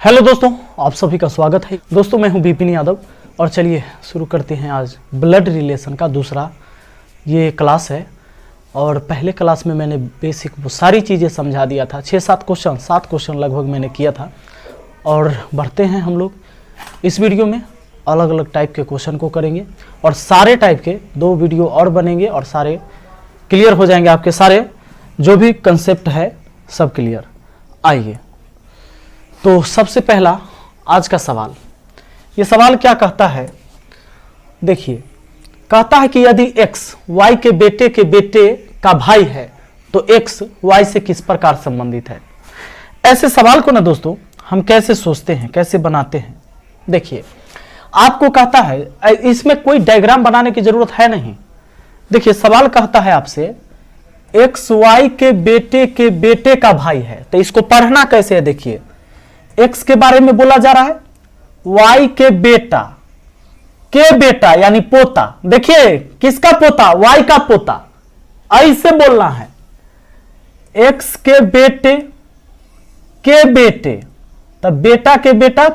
Hello दोस्तों, आप सभी का स्वागत है। दोस्तों मैं हूं विपिन यादव और चलिए शुरू करते हैं आज ब्लड रिलेशन का दूसरा ये क्लास है। और पहले क्लास में मैंने बेसिक वो सारी चीज़ें समझा दिया था। 7 क्वेश्चन लगभग मैंने किया था। और बढ़ते हैं हम लोग इस वीडियो में अलग अलग टाइप के क्वेश्चन को करेंगे और सारे टाइप के 2 वीडियो और बनेंगे और सारे क्लियर हो जाएंगे। आपके सारे जो भी कंसेप्ट है सब क्लियर। आइए तो सबसे पहला आज का सवाल, ये सवाल क्या कहता है, देखिए कहता है कि यदि x y के बेटे का भाई है तो x y से किस प्रकार संबंधित है। ऐसे सवाल को ना दोस्तों हम कैसे सोचते हैं, कैसे बनाते हैं। देखिए आपको कहता है, इसमें कोई डायग्राम बनाने की जरूरत है नहीं। देखिए सवाल कहता है आपसे x y के बेटे का भाई है, तो इसको पढ़ना कैसे है। देखिए x के बारे में बोला जा रहा है, y के बेटा यानी पोता। देखिए किसका पोता, y का पोता, ऐसे बोलना है। x के बेटे तब बेटा के बेटा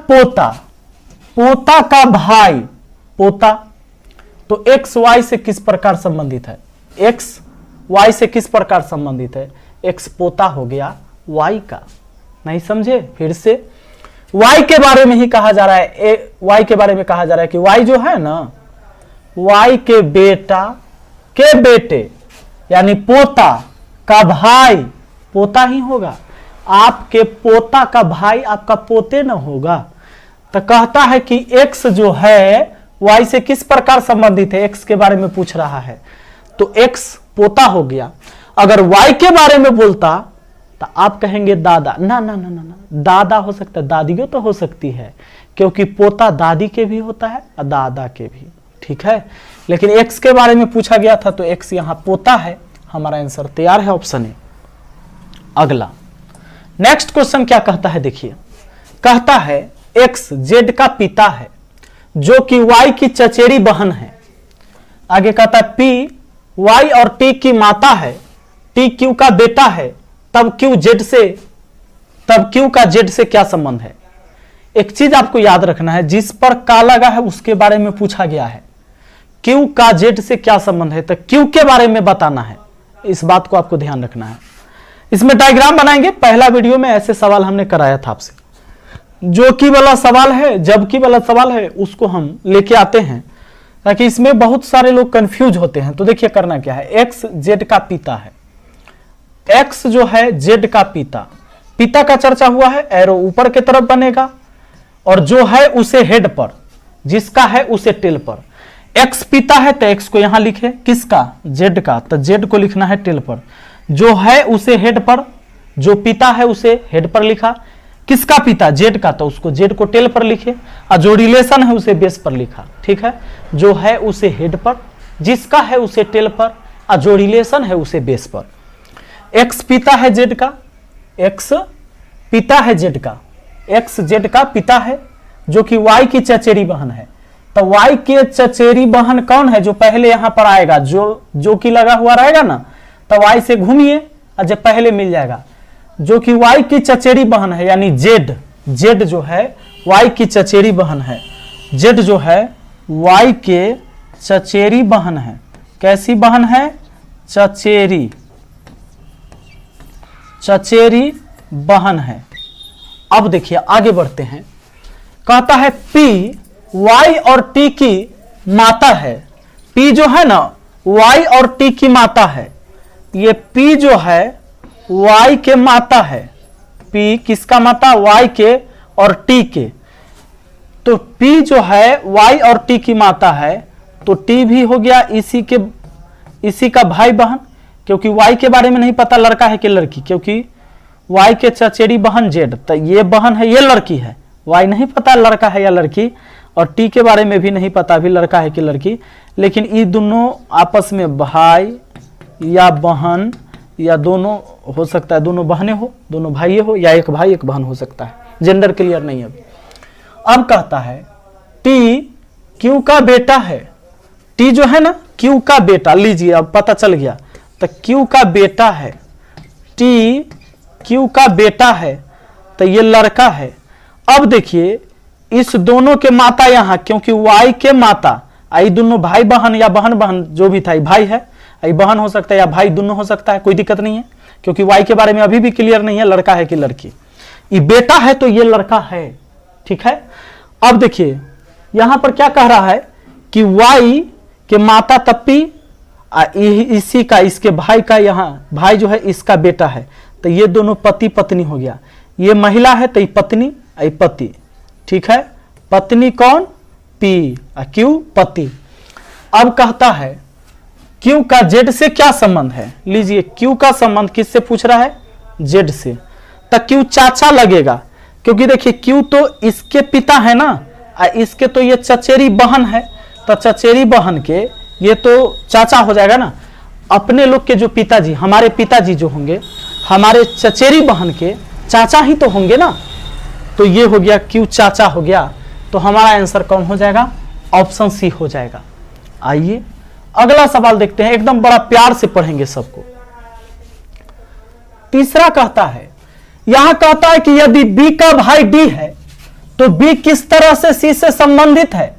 पोता का भाई पोता। तो x y से किस प्रकार संबंधित है, x y से किस प्रकार संबंधित है। x पोता हो गया y का, नहीं समझे। फिर से y के बारे में ही कहा जा रहा है, y के बारे में कहा जा रहा है कि y जो है ना, y के बेटे यानी पोता का भाई पोता ही होगा। आपके पोता का भाई आपका पोते न होगा। तो कहता है कि x जो है y से किस प्रकार संबंधित है, x के बारे में पूछ रहा है। तो x पोता हो गया। अगर y के बारे में बोलता तो आप कहेंगे दादा। ना, दादा हो सकता है, दादियों तो हो सकती है, क्योंकि पोता दादी के भी होता है और दादा के भी, ठीक है। लेकिन x के बारे में पूछा गया था तो x यहां पोता है। हमारा आंसर तैयार है, ऑप्शन ए। अगला नेक्स्ट क्वेश्चन क्या कहता है, देखिए कहता है x z का पिता है जो कि y की चचेरी बहन है। आगे कहता है p y और t की माता है, t q का बेटा है, तब q का z से क्या संबंध है। एक चीज आपको याद रखना है, जिस पर का लगा है उसके बारे में पूछा गया है। q का z से क्या संबंध है, तो q के बारे में बताना है। इस बात को आपको ध्यान रखना है। इसमें डायग्राम बनाएंगे। पहला वीडियो में ऐसे सवाल हमने कराया था आपसे। जो कि वाला सवाल है, जबकि वाला सवाल है, उसको हम लेके आते हैं ताकि इसमें बहुत सारे लोग कंफ्यूज होते हैं। तो देखिए करना क्या है, x z का पिता है, x जो है z का पिता का चर्चा हुआ है, एरो ऊपर की तरफ बनेगा और जो है उसे हेड पर, जिसका है उसे टेल पर। x पिता है तो x को यहां लिखे, किसका, z का, तो z को लिखना है टेल पर। जो है उसे हेड पर, जो पिता है उसे हेड पर लिखा। किसका पिता, z का, तो उसको z को टेल पर लिखे और जो रिलेशन है उसे बेस पर लिखा, ठीक है। जो है उसे हेड पर, जिसका है उसे टेल पर और जो रिलेशन है उसे बेस पर। x पिता है z का, x पिता है z का, x z का पिता है जो कि y की चचेरी बहन है। तो y की चचेरी बहन कौन है, जो पहले यहां पर आएगा, जो कि लगा हुआ रहेगा ना, तो y से घूमिए और जब पहले मिल जाएगा। जो कि y की चचेरी बहन है यानी z जो है y की चचेरी बहन है, z जो है y के चचेरी बहन है। कैसी बहन है, चचेरी बहन है। अब देखिए आगे बढ़ते हैं। कहता है p y और t की माता है। p जो है ना y और t की माता है। ये p जो है y के माता है। p किसका माता, y के और t के। तो p जो है y और t की माता है, तो t भी हो गया इसी का भाई बहन, क्योंकि y के बारे में नहीं पता लड़का है कि लड़की, क्योंकि y के चचेरी बहन z, तो ये बहन है, ये लड़की है। y नहीं पता लड़का है या लड़की, और t के बारे में भी नहीं पता भी लड़का है कि लड़की। लेकिन ये दोनों आपस में भाई या बहन या दोनों हो सकता है, दोनों बहनें हो, दोनों भाई हो, या एक भाई एक बहन हो सकता है। जेंडर क्लियर नहीं है अभी। अब कहता है t q का बेटा है। t जो है ना q का बेटा, लीजिए अब पता चल गया। तो q का बेटा है, t q का बेटा है, तो ये लड़का है। अब देखिए इस दोनों के माता यहां, क्योंकि वाई के माता, आई दोनों भाई बहन या बहन बहन जो भी था, भाई है, आई बहन हो सकता है या भाई दोनों हो सकता है, कोई दिक्कत नहीं है, क्योंकि वाई के बारे में अभी भी क्लियर नहीं है लड़का है कि लड़की। ये बेटा है तो ये लड़का है, ठीक है। अब देखिए यहां पर क्या कह रहा है कि वाई के माता तप्पी, इसी का, इसके भाई का, यहां भाई जो है इसका बेटा है, तो ये दोनों पति पत्नी हो गया। ये महिला है तो ये पत्नी, ये पति, ठीक है। पत्नी कौन? पी, क्यू पति। अब कहता है क्यू का जेड से क्या संबंध है। लीजिए क्यू का संबंध किससे पूछ रहा है? जेड से। तो क्यू चाचा लगेगा, क्योंकि देखिए क्यू तो इसके पिता है ना, इसके तो ये चचेरी बहन है, तो चचेरी बहन के ये तो चाचा हो जाएगा ना। अपने लोग के जो पिताजी, हमारे पिताजी जो होंगे, हमारे चचेरी बहन के चाचा ही तो होंगे ना। तो ये हो गया क्यू चाचा हो गया। तो हमारा आंसर कौन हो जाएगा? ऑप्शन सी हो जाएगा। आइए अगला सवाल देखते हैं, एकदम बड़ा प्यार से पढ़ेंगे सबको। तीसरा कहता है, यहां कहता है कि यदि बी का भाई डी है तो बी किस तरह से सी से संबंधित है।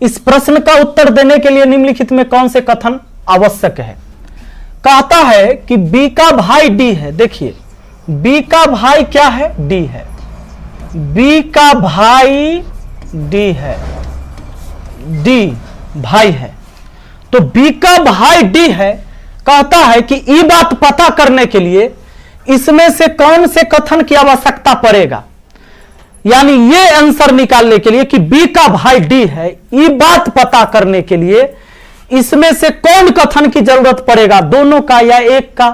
इस प्रश्न का उत्तर देने के लिए निम्नलिखित में कौन से कथन आवश्यक है। कहता है कि बी का भाई डी है। देखिए बी का भाई क्या है? डी है। बी का भाई डी है, डी भाई है, तो बी का भाई डी है। कहता है कि ये बात पता करने के लिए इसमें से कौन से कथन की आवश्यकता पड़ेगा, यानी ये आंसर निकालने के लिए कि बी का भाई डी है, ये बात पता करने के लिए इसमें से कौन कथन की जरूरत पड़ेगा, दोनों का या एक का।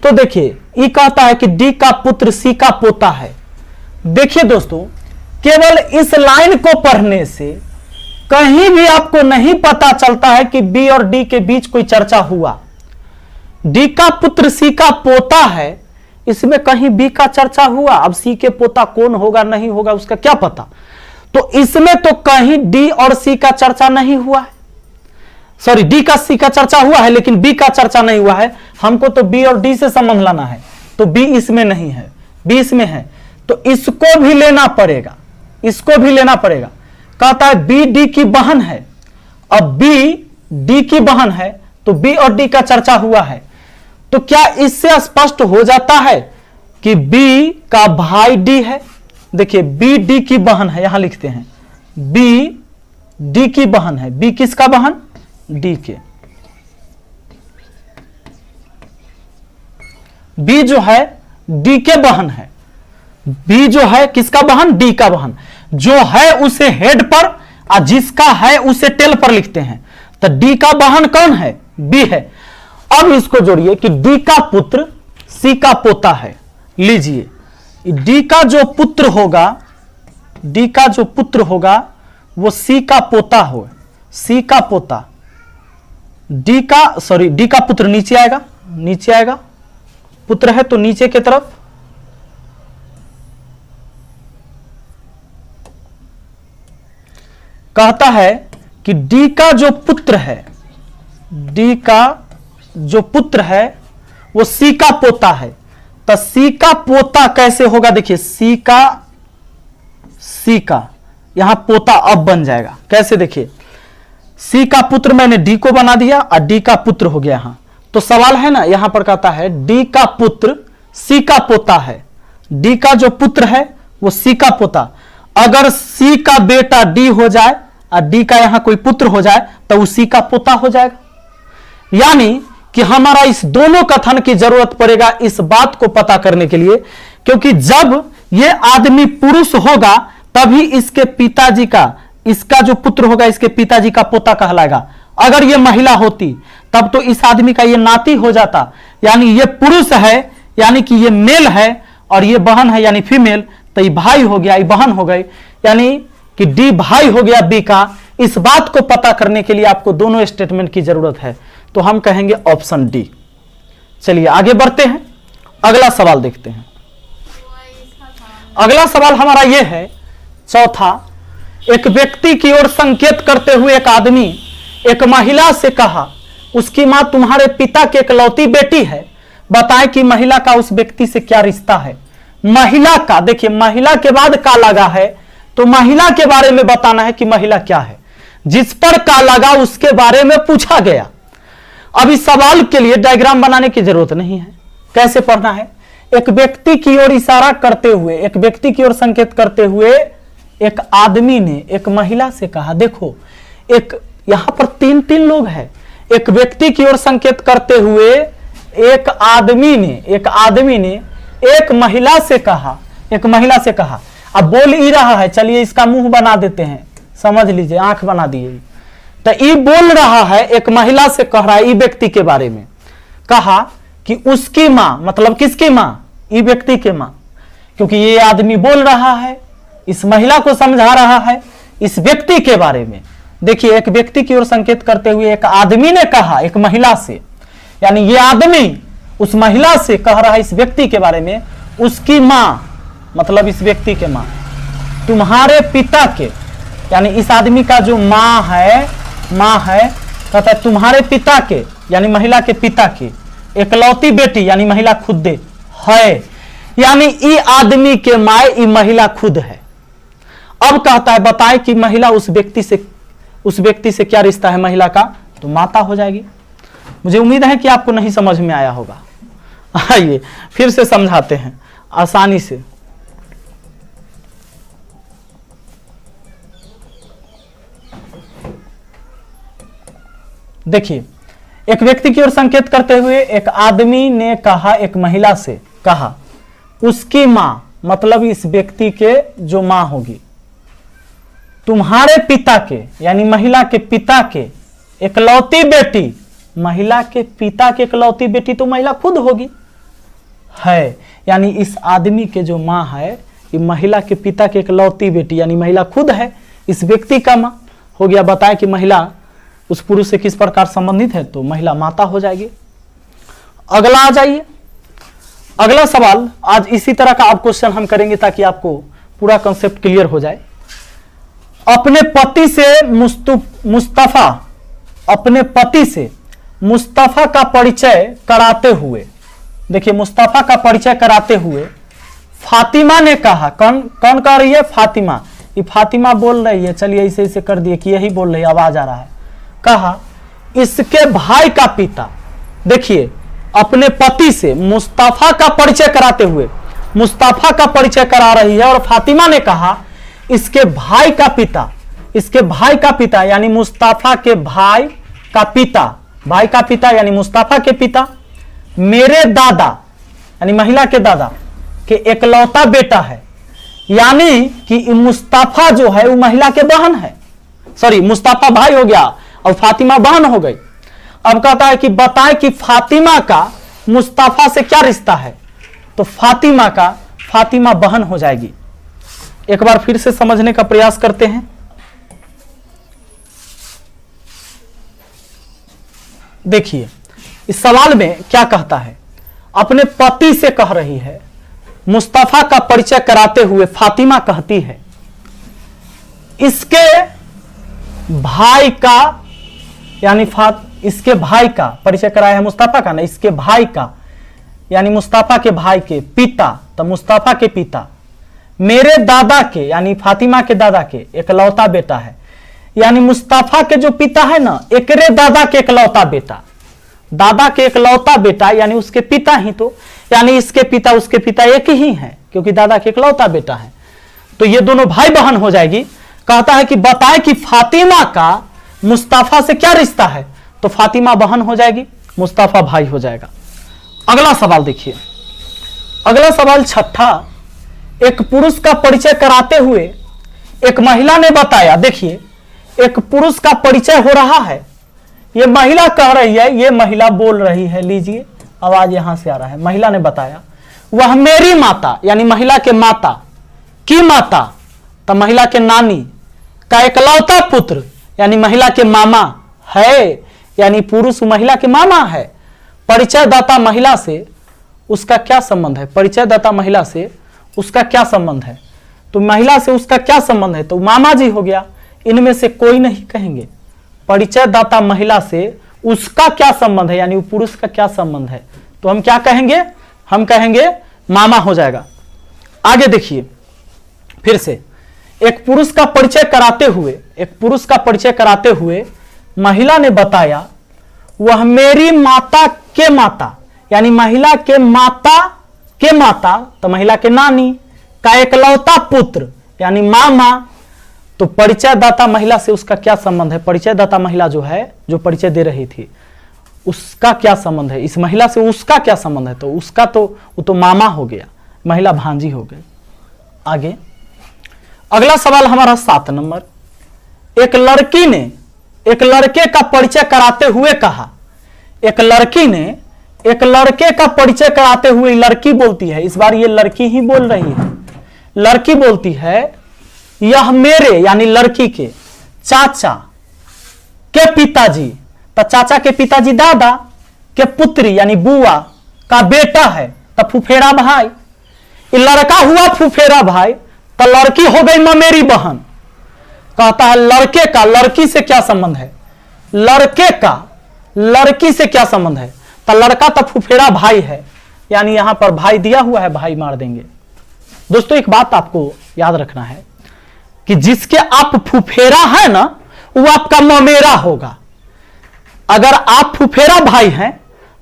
तो देखिए ये कहता है कि डी का पुत्र सी का पोता है। देखिए दोस्तों, केवल इस लाइन को पढ़ने से कहीं भी आपको नहीं पता चलता है कि बी और डी के बीच कोई चर्चा हुआ। डी का पुत्र सी का पोता है, इसमें कहीं बी का चर्चा हुआ। अब सी के पोता कौन होगा नहीं होगा उसका क्या पता। तो इसमें तो कहीं डी और सी का चर्चा नहीं हुआ है। सॉरी, डी का सी का चर्चा हुआ है लेकिन बी का चर्चा नहीं हुआ है। हमको तो बी और डी से संबंध लाना है, तो बी इसमें नहीं है, बी इसमें है, तो इसको भी लेना पड़ेगा, इसको भी लेना पड़ेगा। कहता है बी डी की बहन है। अब बी डी की बहन है तो बी और डी का चर्चा हुआ है, तो क्या इससे स्पष्ट हो जाता है कि बी का भाई डी है। देखिए बी डी की बहन है, यहां लिखते हैं बी डी की बहन है। बी किसका बहन? डी के। बी जो है डी के बहन है। बी जो है किसका बहन? डी का बहन। जो है उसे हेड पर और जिसका है उसे टेल पर लिखते हैं। तो डी का बहन कौन है? बी है। अब इसको जोड़िए कि डी का पुत्र सी का पोता है। लीजिए डी का जो पुत्र होगा, डी का जो पुत्र होगा वो सी का पोता हो, सी का पोता। डी का सॉरी डी का पुत्र नीचे आएगा, नीचे आएगा, पुत्र है तो नीचे की तरफ। कहता है कि डी का जो पुत्र है, डी का जो पुत्र है वो सी का पोता है। तो सी का पोता कैसे होगा? देखिए सी का यहां पोता अब बन जाएगा। कैसे? देखिए सी का पुत्र मैंने डी को बना दिया और डी का पुत्र हो गया यहां। तो सवाल है ना, यहां पर कहता है डी का पुत्र सी का पोता है। डी का जो पुत्र है वो सी का पोता। अगर सी का बेटा डी हो जाए और डी का यहां कोई पुत्र हो जाए तो वो सी का पोता हो जाएगा। यानी कि हमारा इस दोनों कथन की जरूरत पड़ेगा इस बात को पता करने के लिए, क्योंकि जब ये आदमी पुरुष होगा तभी इसके पिताजी का, इसका जो पुत्र होगा इसके पिताजी का पोता कहलाएगा। अगर ये महिला होती तब तो इस आदमी का ये नाती हो जाता। यानी ये पुरुष है यानी कि ये मेल है और ये बहन है यानी फीमेल, तो ये भाई हो गया, ये बहन हो गई, यानी कि डी भाई हो गया बी का। इस बात को पता करने के लिए आपको दोनों स्टेटमेंट की जरूरत है, तो हम कहेंगे ऑप्शन डी। चलिए आगे बढ़ते हैं, अगला सवाल देखते हैं। अगला सवाल हमारा यह है, चौथा। एक व्यक्ति की ओर संकेत करते हुए एक आदमी एक महिला से कहा, उसकी मां तुम्हारे पिता की इकलौती बेटी है, बताएं कि महिला का उस व्यक्ति से क्या रिश्ता है। महिला का, देखिए महिला के बाद का लगा है तो महिला के बारे में बताना है कि महिला क्या है। जिस पर का लगा उसके बारे में पूछा गया। अब इस सवाल के लिए डायग्राम बनाने की जरूरत नहीं है। कैसे पढ़ना है? एक व्यक्ति की ओर इशारा करते हुए, एक व्यक्ति की ओर संकेत करते हुए एक आदमी ने एक महिला से कहा, देखो एक यहां पर तीन तीन लोग हैं। एक व्यक्ति की ओर संकेत करते हुए एक आदमी ने एक महिला से कहा, अब बोल ही रहा है, चलिए इसका मुंह बना देते हैं, समझ लीजिए, आंख बना दिए। तो ये बोल रहा है, एक महिला से कह रहा है, ये व्यक्ति के बारे में कहा कि उसकी मां, मतलब किसकी मां? ये व्यक्ति के मां, क्योंकि ये आदमी बोल रहा है, इस महिला को समझा रहा है इस व्यक्ति के बारे में। देखिए एक व्यक्ति की ओर संकेत करते हुए एक आदमी ने कहा एक महिला से, यानी ये आदमी उस महिला से कह रहा है इस व्यक्ति के बारे में, उसकी मां मतलब इस व्यक्ति के मां, तुम्हारे पिता के, यानी इस आदमी का जो मां है कहता है तुम्हारे पिता के, यानी महिला के पिता की एकलौती बेटी, यानी महिला खुद है, यानी ई आदमी के मां ई महिला खुद है। अब कहता है बताए कि महिला उस व्यक्ति से क्या रिश्ता है महिला का? तो माता हो जाएगी। मुझे उम्मीद है कि आपको नहीं समझ में आया होगा। आइए फिर से समझाते हैं आसानी से। देखिए एक व्यक्ति की ओर संकेत करते हुए एक आदमी ने कहा एक महिला से कहा, उसकी मां मतलब इस व्यक्ति के जो मां होगी, तुम्हारे पिता के, यानी महिला के पिता के एकलौती बेटी, महिला के पिता के एकलौती बेटी तो महिला खुद होगी है, यानी इस आदमी के जो मां है ये महिला के पिता के एकलौती बेटी, यानी महिला खुद है, इस व्यक्ति का मां हो गया। बताएं कि महिला उस पुरुष से किस प्रकार संबंधित है? तो महिला माता हो जाएगी। अगला आ जाइए, अगला सवाल। आज इसी तरह का आप क्वेश्चन हम करेंगे ताकि आपको पूरा कंसेप्ट क्लियर हो जाए। अपने पति से मुस्तफा का परिचय कराते हुए, देखिए मुस्तफा का परिचय कराते हुए फातिमा ने कहा, कौन कह रही है? फातिमा। ये फातिमा बोल रही है, चलिए इसे इसे कर दिए कि यही बोल रही है, आवाज आ रहा है। कहा इसके भाई का पिता, देखिए अपने पति से मुस्तफा का परिचय कराते हुए मुस्तफा का परिचय करा रही है और फातिमा ने कहा इसके भाई का पिता यानी मुस्तफा के भाई का पिता यानी मुस्तफा के पिता, मेरे दादा यानी महिला के दादा के एकलौता बेटा है, यानी कि मुस्तफा जो है वो महिला के बहन है। सॉरी, मुस्तफा भाई हो गया और फातिमा बहन हो गई। अब कहता है कि बताएं कि फातिमा का मुस्तफा से क्या रिश्ता है? तो फातिमा बहन हो जाएगी। एक बार फिर से समझने का प्रयास करते हैं। देखिए इस सवाल में क्या कहता है, अपने पति से कह रही है, मुस्तफा का परिचय कराते हुए फातिमा कहती है इसके भाई का, यानी इसके भाई का परिचय कराया है मुस्तफा का ना, इसके भाई का यानी मुस्तफा के भाई के पिता, तो मुस्तफा के पिता मेरे दादा के यानी फातिमा के दादा के एकलौता बेटा है, यानी मुस्तफा के जो पिता है ना, एकरे दादा के एकलौता बेटा, दादा के एकलौता बेटा यानी उसके पिता ही, तो यानी इसके पिता उसके पिता एक ही हैं क्योंकि दादा के एकलौता बेटा है, तो ये दोनों भाई बहन हो जाएगी। कहता है कि बताएं कि फातिमा का मुस्तफा से क्या रिश्ता है? तो फातिमा बहन हो जाएगी, मुस्तफा भाई हो जाएगा। अगला सवाल देखिए, अगला सवाल छठा। एक पुरुष का परिचय कराते हुए एक महिला ने बताया, देखिए एक पुरुष का परिचय हो रहा है, ये महिला कह रही है, ये महिला बोल रही है, लीजिए आवाज यहां से आ रहा है। महिला ने बताया वह मेरी माता यानी महिला के माता की माता, तो महिला के नानी का एकलौता पुत्र यानी महिला के मामा है, यानी पुरुष महिला के मामा है। परिचयदाता महिला से उसका क्या संबंध है? परिचयदाता महिला से उसका क्या संबंध है? तो महिला से उसका क्या संबंध है? तो मामा जी हो गया, इनमें से कोई नहीं कहेंगे। परिचयदाता महिला से उसका क्या संबंध है यानी वो पुरुष का क्या संबंध है? तो हम क्या कहेंगे? हम कहेंगे मामा हो जाएगा। आगे देखिए, फिर से एक पुरुष का परिचय कराते हुए महिला ने बताया, वह मेरी माता के माता, यानी महिला के माता तो महिला के नानी का एकलौता पुत्र यानी मामा। तो परिचयदाता महिला से उसका क्या संबंध है? परिचयदाता महिला जो है, जो परिचय दे रही थी, उसका क्या संबंध है? इस महिला से उसका क्या संबंध है? तो उसका तो वो तो मामा हो गया, महिला भांजी हो गई। आगे अगला सवाल हमारा 7 नंबर। एक लड़की ने एक लड़के का परिचय कराते हुए कहा, एक लड़की ने एक लड़के का परिचय कराते हुए लड़की बोलती है, इस बार ये लड़की ही बोल रही है, लड़की बोलती है, यह मेरे यानी लड़की के चाचा के पिताजी, तो चाचा के पिताजी दादा के पुत्री यानी बुआ का बेटा है, तो फुफेरा भाई। ये लड़का हुआ फुफेरा भाई, तो लड़की हो गई ममेरी बहन। कहता है लड़के का लड़की से क्या संबंध है? लड़के का लड़की से क्या संबंध है? तो लड़का तो फुफेरा भाई है, यानी यहां पर भाई दिया हुआ है, भाई मार देंगे। दोस्तों एक बात आपको याद रखना है कि जिसके आप फुफेरा है ना, वो आपका ममेरा होगा। अगर आप फुफेरा भाई हैं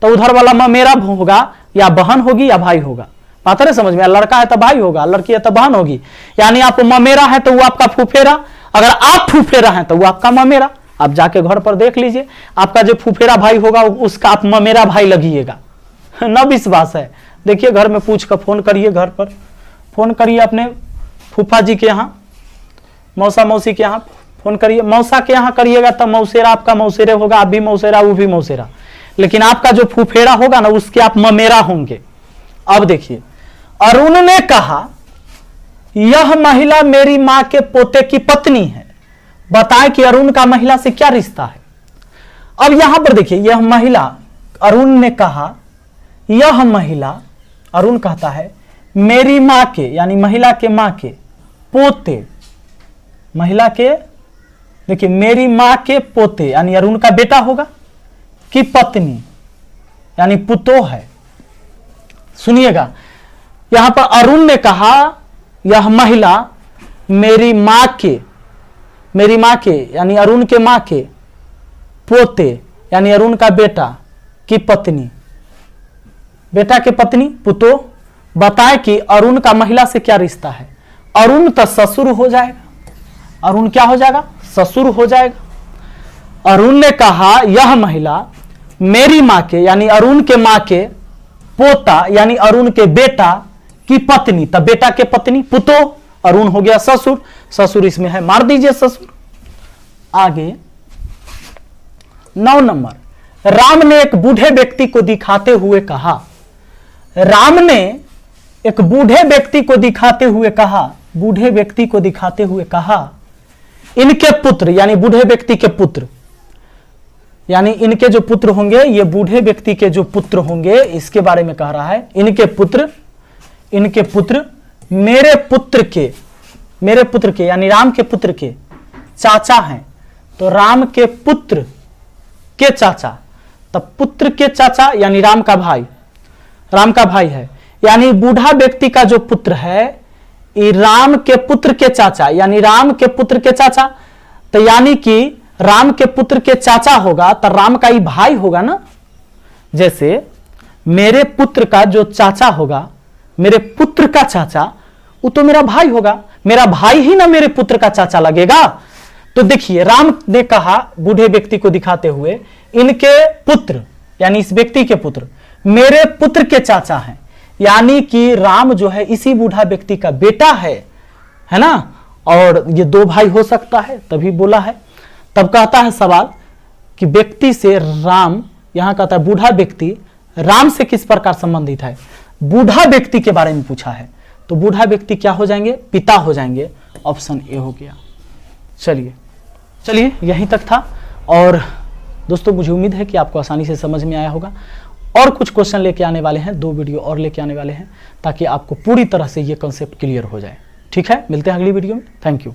तो उधर वाला ममेरा होगा, या बहन होगी या भाई होगा। बात है समझ में? लड़का है तो भाई होगा, लड़की है तो बहन होगी। यानी आप ममेरा है तो वो आपका फुफेरा, अगर आप फुफेरा हैं तो वो आपका ममेरा। आप जाके घर पर देख लीजिए, आपका जो फुफेरा भाई होगा उसका आप ममेरा भाई लगिएगा। न विश्वास है, देखिए घर में पूछ कर फोन करिए, घर पर फोन करिए अपने फूफा जी के यहाँ, मौसा मौसी के यहाँ फोन करिए। मौसा के यहाँ करिएगा तब मौसेरा आपका मौसेरे होगा, आप भी मौसेरा वो भी मौसेरा, लेकिन आपका जो फुफेरा होगा ना उसके आप ममेरा होंगे। अब देखिए, अरुण ने कहा यह महिला मेरी मां के पोते की पत्नी है, बताएं कि अरुण का महिला से क्या रिश्ता है। अब यहां पर देखिए, यह महिला, अरुण ने कहा यह महिला, अरुण कहता है मेरी मां के यानी महिला के मां के पोते, महिला के देखिए मेरी मां के पोते यानी अरुण का बेटा होगा, की पत्नी यानी पुतोह है। सुनिएगा, यहां पर अरुण ने कहा यह महिला मेरी मां के यानी अरुण के मां के पोते यानी अरुण का बेटा की पत्नी, बेटा के पत्नी पुतोह। बताएं कि अरुण का महिला से क्या रिश्ता है। अरुण तो ससुर हो जाएगा, अरुण क्या हो जाएगा? ससुर हो जाएगा। अरुण ने कहा यह महिला मेरी मां के यानी अरुण के मां के पोता यानी अरुण के बेटा की पत्नी, तब बेटा के पत्नी पुतोह, अरुण हो गया ससुर, ससुर इसमें है, मार दीजिए ससुर। आगे 9 नंबर। राम ने एक बूढ़े व्यक्ति को दिखाते हुए कहा, राम ने एक बूढ़े व्यक्ति को दिखाते हुए कहा, बूढ़े व्यक्ति को दिखाते हुए कहा इनके पुत्र यानी बूढ़े व्यक्ति के पुत्र, यानी इनके जो पुत्र होंगे, ये बूढ़े व्यक्ति के जो पुत्र होंगे इसके बारे में कह रहा है। इनके पुत्र मेरे पुत्र के यानी राम के पुत्र के चाचा हैं, तो राम के पुत्र के चाचा, तब पुत्र के चाचा यानी राम का भाई है, यानी बूढ़ा व्यक्ति का जो पुत्र है ये राम के पुत्र के चाचा यानी राम के पुत्र के चाचा, तो यानी कि राम के पुत्र के चाचा होगा तो राम का ही भाई होगा ना। जैसे मेरे पुत्र का जो चाचा होगा, मेरे पुत्र का चाचा, वो तो मेरा भाई होगा, मेरा भाई ही ना मेरे पुत्र का चाचा लगेगा। तो देखिए, राम ने कहा बूढ़े व्यक्ति को दिखाते हुए इनके पुत्र यानी इस व्यक्ति के पुत्र मेरे पुत्र के चाचा हैं, यानी कि राम जो है इसी बूढ़ा व्यक्ति का बेटा है ना, और ये 2 भाई हो सकता है तभी बोला है। तब कहता है सवाल कि व्यक्ति से राम, यहां कहता है बूढ़ा व्यक्ति राम से किस प्रकार संबंधित है, बूढ़ा व्यक्ति के बारे में पूछा है, तो बूढ़ा व्यक्ति क्या हो जाएंगे? पिता हो जाएंगे। ऑप्शन ए हो गया। चलिए यहीं तक था, और दोस्तों मुझे उम्मीद है कि आपको आसानी से समझ में आया होगा। और कुछ क्वेश्चन लेके आने वाले हैं, 2 वीडियो और लेके आने वाले हैं, ताकि आपको पूरी तरह से ये कॉन्सेप्ट क्लियर हो जाए। ठीक है, मिलते हैं अगली वीडियो में। Thank you.